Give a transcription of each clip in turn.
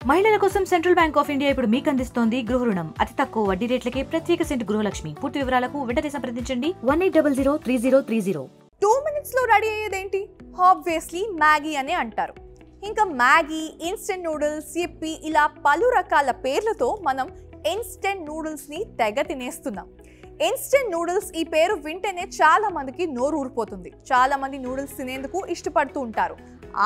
మహిళల కోసం central bank of India ఇప్పుడు మీకు అందిస్తోంది గృహ రుణం. అతి తక్కువ వడ్డీ రేట్లకే ప్రత్యేక సెంటు గృహలక్ష్మి. పూర్తి వివరాలకు వెంటనే సంప్రదించండి 18003030. 2 minutes లో రెడీ అయ్యేదేంటి? ఆబ్వియస్లీ మ్యాగీ అనే అంటారు. ఇంకా మ్యాగీ, ఇన్స్టెంట్ నూడిల్స్, yippee ఇలా పలు రకాల పేర్లతో మనం ఇన్స్టెంట్ నూడిల్స్ ని తెగ తినేస్తున్నాం. ఇన్స్టెంట్ నూడిల్స్ ఈ పేరు వింటేనే చాలా మందికి నోరు ఊరిపోతుంది. చాలా మంది నూడిల్స్ తినేందుకు ఇష్టపడుతూ ఉంటారు.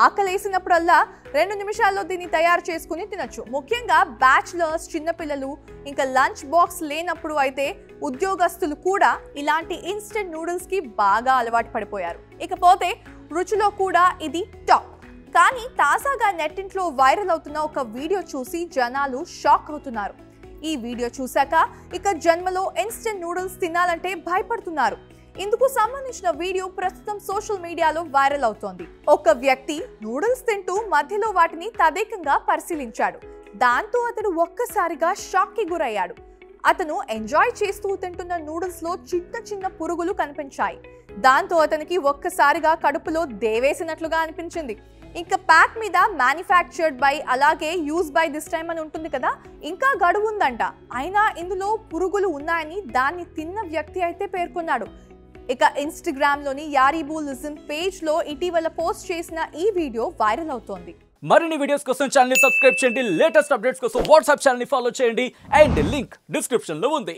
ఆకలేసినప్పుడల్లా 2 నిమిషాల్లో దీన్ని తయారు చేసుకుని తినొచ్చు. ముఖ్యంగా బ్యాచులర్స్, చిన్నపిల్లలు, ఇంకా లంచ్ బాక్స్ లేనప్పుడు అయితే ఉద్యోగస్తులు కూడా ఇలాంటి ఇన్స్టెంట్ నూడిల్స్ కి బాగా అలవాటు పడిపోయారు. ఇకపోతే రుచిలో కూడా ఇది టాప్. కానీ తాజాగా నెట్టింట్లో వైరల్ అవుతున్న ఒక వీడియో చూసి జనాలు షాక్ అవుతున్నారు. ఈ వీడియో చూశాక ఇక జన్మలో ఇన్స్టెంట్ నూడిల్స్ తినాలంటే భయపడుతున్నారు. ఇందుకు సంబంధించిన వీడియో ప్రస్తుతం సోషల్ మీడియాలో వైరల్ అవుతోంది. ఒక వ్యక్తి నూడిల్స్ తింటూ మధ్యలో వాటిని తదేకంగా పరిశీలించాడు. దాంతో అతడు ఒక్కసారిగా షాక్ కి గురయ్యాడు. అతను ఎంజాయ్ చేస్తూ తింటున్న నూడిల్స్ లో చిన్న చిన్న పురుగులు కనిపించాయి. దాంతో అతనికి ఒక్కసారిగా కడుపులో దేవేసినట్లుగా అనిపించింది. ఇంకా ప్యాక్ మీద మ్యానుఫ్యాక్చర్డ్ బై, అలాగే యూజ్ బై దిస్ టైమ్ అని ఉంటుంది కదా, ఇంకా గడువు ఉందంట. అయినా ఇందులో పురుగులు ఉన్నాయని దాన్ని తిన్న వ్యక్తి అయితే పేర్కొన్నాడు. ఇక ఇన్స్టాగ్రామ్ లోని యారీబులిజం పేజ్ లో ఇటీవల పోస్ట్ చేసిన ఈ వీడియో వైరల్ అవుతోంది. మరిన్ని వీడియోస్ కోసం ఛానల్ ని సబ్స్క్రైబ్ చేయండి. లేటెస్ట్ అప్డేట్స్ కోసం వాట్సాప్ ఛానల్ ని ఫాలో చేయండి. అండ్ లింక్ డిస్క్రిప్షన్ లో ఉంది.